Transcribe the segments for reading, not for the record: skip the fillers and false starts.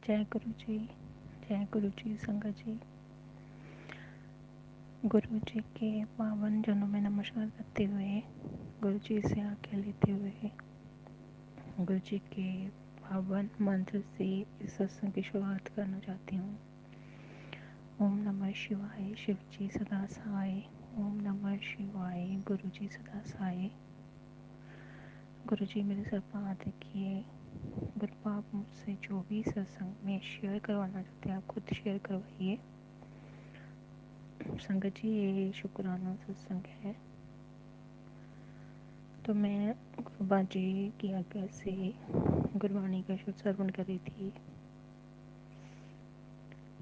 जय गुरु जी संगत जी। गुरु जी के पावन जनों में नमस्कार करते हुए, गुरु जी से आज्ञा लेते हुए, गुरु जी के पावन मंत्र से इस सत्संग की शुरुआत करना चाहती हूँ। ओम नमः शिवाय, शिव जी सदा सहाय। ओम नमः शिवाय, गुरु जी सदा सहाय। गुरु जी मेरे सर पर हाथ रखिए। गुरु आप मुझसे जो भी सत्संग में शेयर करवाना चाहते हैं, आप खुद शेयर करवाइए। संगत जी, ये शुक्राना सत्संग है, तो मैं गुरुबा जी की आज्ञा से गुरबाणी का शुद्ध श्रवण कर रही थी।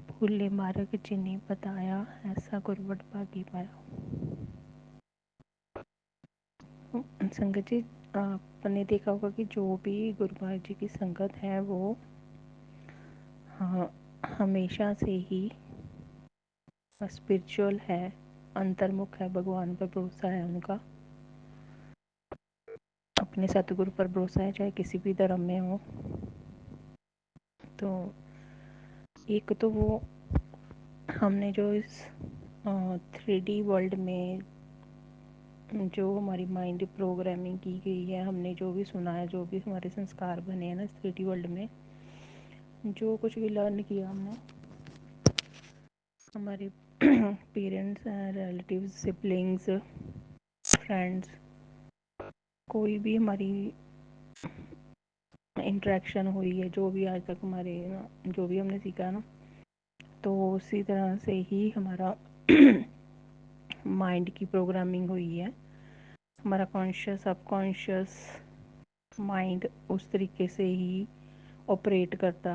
भूले मार्ग जिन्हें बताया, ऐसा गुरुवट भागी पाया। संगत जी, आपने देखा होगा कि जो भी गुरुबा जी की संगत है वो हाँ, हमेशा से ही स्पिरिचुअल है, अंतर्मुख है, भगवान पर भरोसा है उनका, अपने सतगुरु पर भरोसा है, चाहे किसी भी धर्म में हो। तो एक तो वो हमने जो इस 3D वर्ल्ड में जो हमारी माइंड प्रोग्रामिंग की गई है, हमने जो भी सुना है, जो भी हमारे संस्कार बने हैं ना इस 3D वर्ल्ड में, जो कुछ भी लर्न किया हमने, हमारे पेरेंट्स हैं, रिलेटिव्स, सिबलिंग्स, फ्रेंड्स, कोई भी हमारी इंटरेक्शन हुई है, जो भी आज तक हमारे जो भी हमने सीखा ना, तो उसी तरह से ही हमारा माइंड की प्रोग्रामिंग हुई है। हमारा कॉन्शियस सबकॉन्शियस माइंड उस तरीके से ही ऑपरेट करता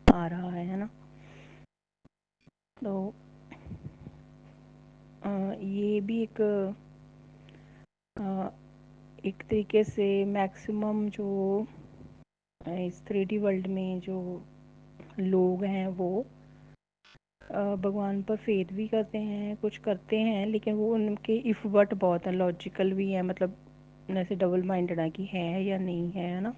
आ रहा है ना। तो ये भी एक तरीके से मैक्सिमम जो इस 3D वर्ल्ड में जो लोग हैं वो भगवान पर फेथ भी करते हैं, कुछ करते हैं, लेकिन वो उनके इफ़ बट बहुत है, लॉजिकल भी है, मतलब ऐसे डबल माइंडेड है कि है या नहीं है ना।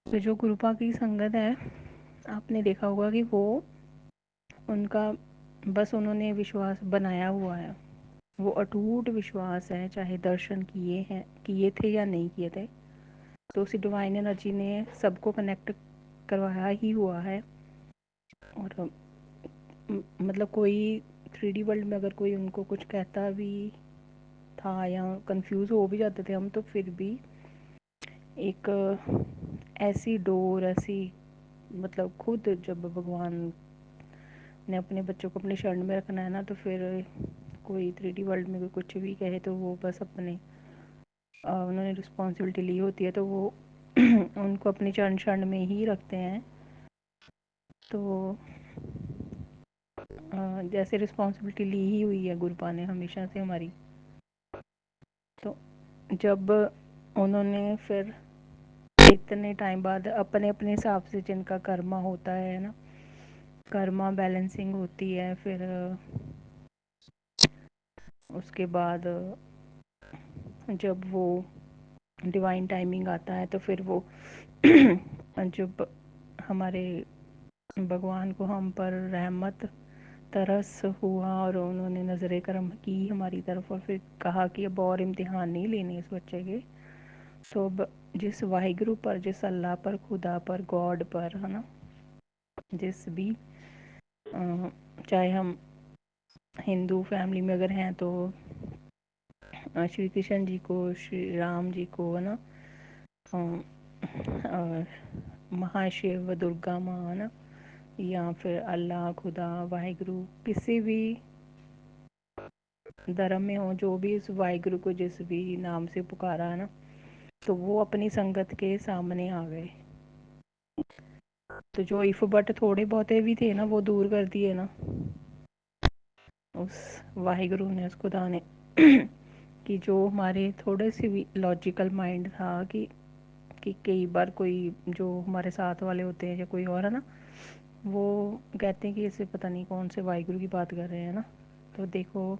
तो जो गुरुपा की संगत है, आपने देखा होगा कि वो उनका बस उन्होंने विश्वास बनाया हुआ है, वो अटूट विश्वास है, चाहे दर्शन किए थे या नहीं किए थे, तो उसी डिवाइन एनर्जी ने सबको कनेक्ट करवाया ही हुआ है। और मतलब कोई 3D वर्ल्ड में अगर कोई उनको कुछ कहता भी था या कंफ्यूज हो भी जाते थे हम, तो फिर भी एक ऐसी डोर, ऐसी मतलब खुद जब भगवान ने अपने बच्चों को अपने शरण में रखना है ना, तो फिर कोई 3D वर्ल्ड में कोई कुछ भी कहे तो वो बस अपने उन्होंने रिस्पॉन्सिबिलिटी ली होती है, तो वो उनको अपनी चरण शरण में ही रखते हैं। तो जैसे रिस्पॉन्सिबिलिटी ली ही हुई है गुरुपा ने हमेशा से हमारी। तो जब उन्होंने फिर इतने टाइम बाद अपने अपने हिसाब से जिनका कर्मा होता है ना, कर्मा बैलेंसिंग होती है, फिर उसके बाद जब वो डिवाइन टाइमिंग आता है, तो फिर वो जब हमारे भगवान को हम पर रहमत तरस हुआ और उन्होंने नज़र करम की हमारी तरफ, और फिर कहा कि अब और इम्तिहान नहीं लेने इस बच्चे के, तो अब जिस वाहिगुरु पर, जिस अल्लाह पर, खुदा पर, गॉड पर, है ना, जिस भी चाहे हम हिंदू फैमिली में अगर हैं तो श्री कृष्ण जी को, श्री राम जी को, है ना, महाशिव, दुर्गा माँ, है ना, या फिर अल्लाह, खुदा, वाहिगुरु, किसी भी धर्म में हो, जो भी इस वाहिगुरु को जिस भी नाम से पुकारा है ना, तो वो अपनी संगत के सामने आ गए। तो जो इफ बट थोड़े बहुते भी थे ना, वो दूर कर दिए ना उस वाहिगुरु ने, उस खुदा ने। कि जो हमारे थोड़े से भी लॉजिकल माइंड था कि कई बार कोई जो हमारे साथ वाले होते हैं या कोई और है ना, वो कहते हैं कि इसे पता नहीं कौन से वाहिगुरु की बात कर रहे हैं ना, तो देखो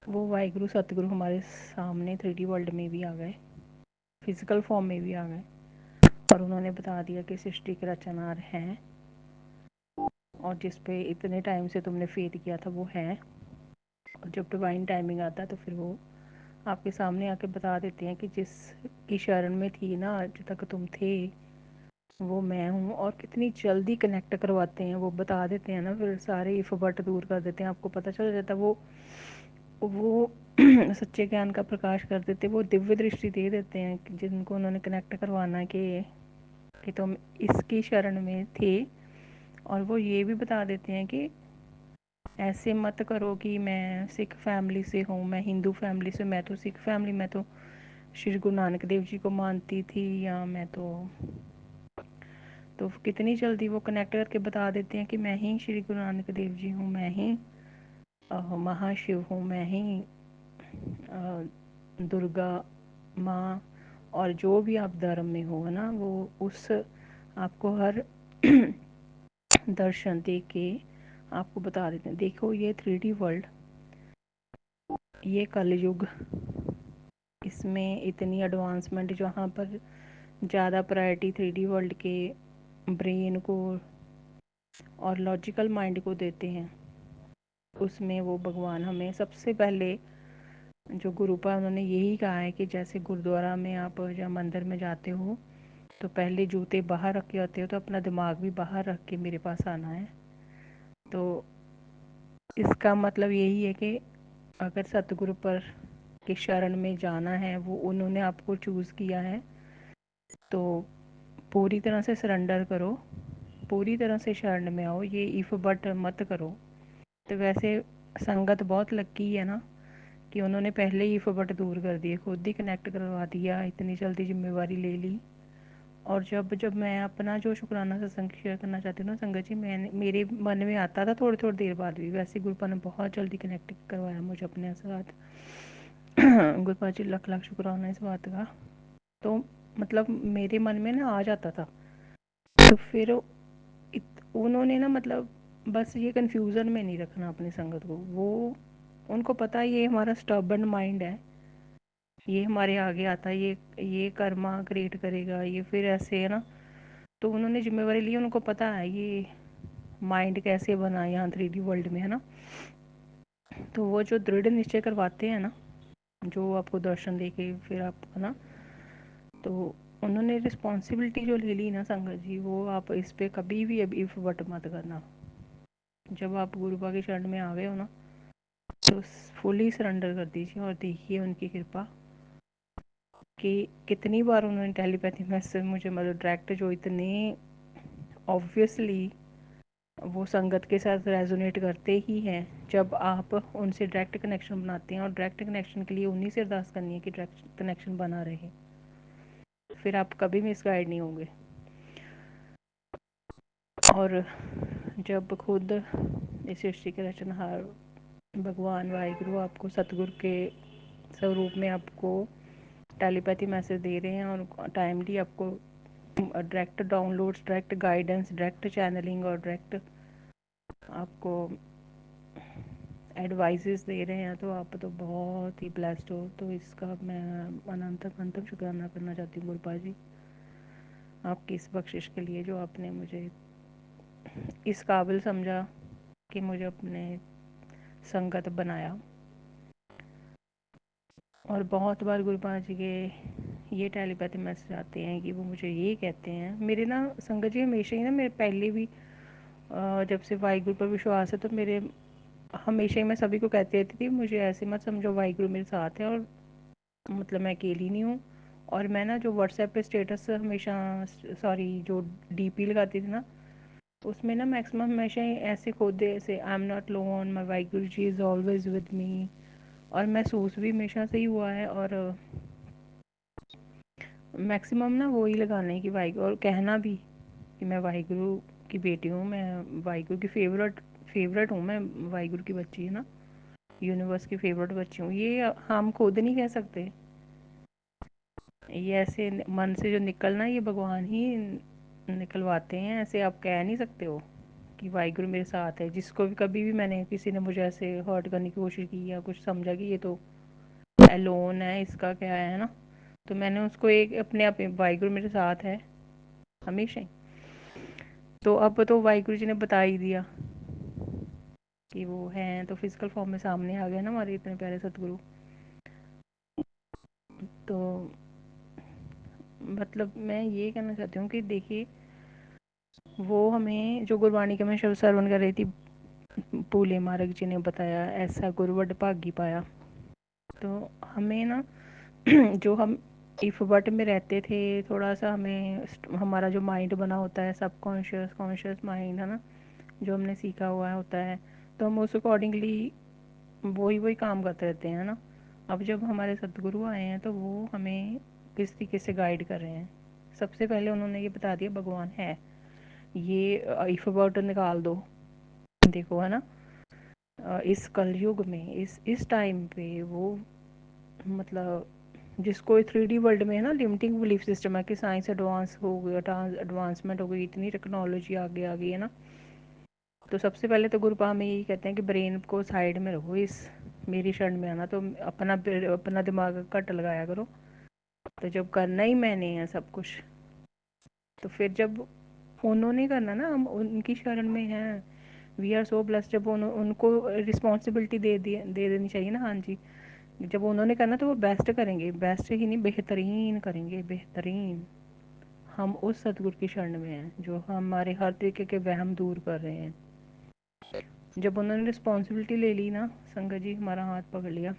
वो वाहिगुरु सतगुरु हमारे सामने 3D वर्ल्ड में भी आ गए, फिजिकल फॉर्म में भी आ गए। और उन्होंने बता दिया कि सृष्टि के रचनार हैं और जिस पे इतने टाइम से तुमने फेथ किया था वो है। और जब डिवाइन टाइमिंग आता है तो फिर वो आपके सामने आके बता देते हैं कि जिसकी शरण में थी ना आज तक तुम थे, वो मैं हूँ। और कितनी जल्दी कनेक्ट करवाते हैं, वो बता देते हैं ना, फिर सारे इफ बट दूर कर देते हैं, आपको पता चल जाता है। वो सच्चे ज्ञान का प्रकाश कर देते, वो दिव्य दृष्टि दे देते हैं जिनको उन्होंने कनेक्ट करवाना कि तुम इसकी शरण में थे। और वो ये भी बता देते हैं कि ऐसे मत करो कि मैं सिख फैमिली से हूँ, मैं हिंदू फैमिली से, मैं तो सिख फैमिली, मैं तो श्री गुरु नानक देव जी को मानती थी, या मैं तो कितनी जल्दी वो कनेक्ट करके बता देते हैं कि मैं ही श्री गुरु नानक देव जी हूँ, मैं ही महाशिव हूँ, मैं ही दुर्गा माँ, और जो भी आप धर्म में हो, है ना, वो उस आपको हर दर्शन दे के आपको बता देते हैं। देखो ये 3D वर्ल्ड, ये कलयुग, इसमें इतनी एडवांसमेंट, जहाँ पर ज़्यादा प्रायोरिटी 3D वर्ल्ड के ब्रेन को और लॉजिकल माइंड को देते हैं, उसमें वो भगवान हमें सबसे पहले जो गुरुपा उन्होंने यही कहा है कि जैसे गुरुद्वारा में आप जब मंदिर में जाते हो तो पहले जूते बाहर रख के आते हो, तो अपना दिमाग भी बाहर रख के मेरे पास आना है। तो इसका मतलब यही है कि अगर सतगुरु पर की शरण में जाना है, वो उन्होंने आपको चूज़ किया है, तो पूरी तरह से सरेंडर करो, पूरी तरह से शरण में आओ, ये इफ़ बट मत करो। तो वैसे संगत बहुत लकी है ना कि उन्होंने पहले ही इफ़ बट दूर कर दिए, खुद ही कनेक्ट करवा दिया, इतनी जल्दी जिम्मेवारी ले ली। और जब जब मैं अपना जो शुक्राना सत्संग शेयर करना चाहती हूँ ना संगत जी, मैंने मेरे मन में आता था थोड़ी थोड़ी देर बाद भी, वैसे गुरुपा ने बहुत जल्दी कनेक्ट करवाया मुझे अपने साथ। गुरुपा जी लख लख शुक्राना इस बात का। तो मतलब मेरे मन में ना आ जाता था, तो फिर उन्होंने ना मतलब बस ये कन्फ्यूज़न में नहीं रखना अपनी संगत को, वो उनको पता है ये हमारा स्टबर्न माइंड है, ये हमारे आगे आता है, ये कर्मा क्रिएट करेगा, ये फिर ऐसे है ना। तो उन्होंने जिम्मेवारी ली, उनको पता है ये माइंड कैसे बना यहाँ 3D वर्ल्ड में, है ना। तो वो जो दृढ़ निश्चय करवाते हैं ना, जो आपको दर्शन दे के फिर आपको ना, तो उन्होंने रिस्पॉन्सिबिलिटी जो ले ली ना संगत जी, वो आप इस पे कभी भी अब इफ वट मत करना। जब आप गुरुपा की शरण में आ गए हो ना, तो फुली सरेंडर कर दीजिए और देखिए उनकी कृपा कि कितनी बार उन्होंने टेलीपैथी मैसेज मुझे मतलब डायरेक्ट, जो इतने ऑब्वियसली वो संगत के साथ रेजोनेट करते ही हैं, जब आप उनसे डायरेक्ट कनेक्शन बनाते हैं। और डायरेक्ट कनेक्शन के लिए उन्हीं से अरदास करनी है कि डायरेक्ट कनेक्शन बना रहे, फिर आप कभी मिसगाइड नहीं होंगे। और जब खुद इस सृष्टि के रचनहार भगवान वाहिगुरु आपको सतगुरु के स्वरूप में आपको टेलीपैथी मैसेज दे रहे हैं और टाइमली आपको direct downloads, direct guidance, direct channeling और डायरेक्ट आपको एडवाइसेस दे रहे हैं, तो आप तो बहुत ही ब्लेस्ड हो। तो इसका मैं अनंतम अनंतम शुक्राना करना चाहती हूँ गुरुपा जी, आपकी इस बख्शिश के लिए, जो आपने मुझे इस काबिल समझा कि मुझे अपने संगत बनाया। और बहुत बार गुरुपा जी के ये टेलीपैथी मैसेज आते हैं कि वो मुझे ये कहते हैं, मेरे ना संगत जी हमेशा ही ना, मेरे पहले भी जब से वाहिगुरु पर विश्वास है, तो मेरे हमेशा ही मैं सभी को कहती रहती थी, मुझे ऐसे मत समझो, वाहिगुरु मेरे साथ है और मतलब मैं अकेली नहीं हूँ। और मैं ना जो व्हाट्सएप पे स्टेटस हमेशा, सॉरी जो डीपी लगाती थी ना, उसमें ना मैक्सिमम हमेशा ही ऐसे खोदे, ऐसे I am not alone, my Waheguru ji is always with me. और महसूस भी हमेशा से ही हुआ है, और मैक्सिमम ना वो ही लगाने की वाहिगुरु, और कहना भी कि मैं वाहिगुरु की बेटी हूँ, मैं वाहिगुरु की फेवरेट हूँ, मैं वाहिगुरु की बच्ची है ना, यूनिवर्स की फेवरेट बच्ची हूँ। ये हम खुद नहीं कह सकते, ये ऐसे मन से जो निकलना, ये भगवान ही निकलवाते हैं, ऐसे आप कह नहीं सकते हो कि वाहिगुरु मेरे साथ है। जिसको भी कभी भी मैंने, किसी ने मुझे ऐसे हर्ट करने की कोशिश की या कुछ समझा कि ये तो एलोन है, इसका क्या है ना, तो मैंने उसको एक अपने आप, वाहिगुरु मेरे साथ है, हमेशा ही। तो अब तो वाहिगुरु जी ने बता ही दिया कि वो हैं, तो फिजिकल फॉर्म में सामने आ गए ना हमारे इतने प्यारे सतगुरु। तो मतलब मैं ये कहना चाहती हूँ कि देखिए, वो हमें जो गुरबाणी के मैं शब्द श्रवण कर रही थी, पूले मार्ग जी ने बताया ऐसा गुरुवड भागी पाया। तो हमें ना जो हम इफ बट में रहते थे, थोड़ा सा हमें हमारा जो माइंड बना होता है, सब कॉन्शियस कॉन्शियस माइंड है ना, जो हमने सीखा हुआ होता है, तो हम उस अकॉर्डिंगली वही वही काम करते रहते हैं ना। अब जब हमारे सदगुरु आए हैं तो वो हमें किस तरीके से गाइड कर रहे हैं। सबसे पहले उन्होंने ये बता दिया भगवान है, ये इफ वर्ड निकाल दो। देखो है ना, इस कलयुग में इस टाइम पे वो मतलब जिसको 3D वर्ल्ड में है ना लिमिटिंग बिलीफ सिस्टम है कि साइंस एडवांस हो गया, एडवांसमेंट हो गई, इतनी टेक्नोलॉजी आगे आ गई है ना। तो सबसे पहले तो गुरुपा में यही कहते हैं कि ब्रेन को साइड में रखो, इस मेरी शरण में आना, तो अपना दिमाग घट लगाया करो। तो जब करना ही मैंने है सब कुछ, तो फिर जब उन्होंने करना ना, हम उनकी शरण में हैं, वी आर सो ब्लेस्ड। जब उनको रिस्पॉन्सिबिलिटी दे देनी चाहिए ना। हाँ जी, जब उन्होंने करना तो वो बेस्ट करेंगे, बेस्ट ही नहीं बेहतरीन करेंगे, बेहतरीन। हम उस सतगुरु की शरण में हैं जो हमारे हर तरीके के वहम दूर कर रहे हैं। जब उन्होंने रिस्पॉन्सिबिलिटी ले ली ना, संगत जी हमारा हाथ पकड़ लिया,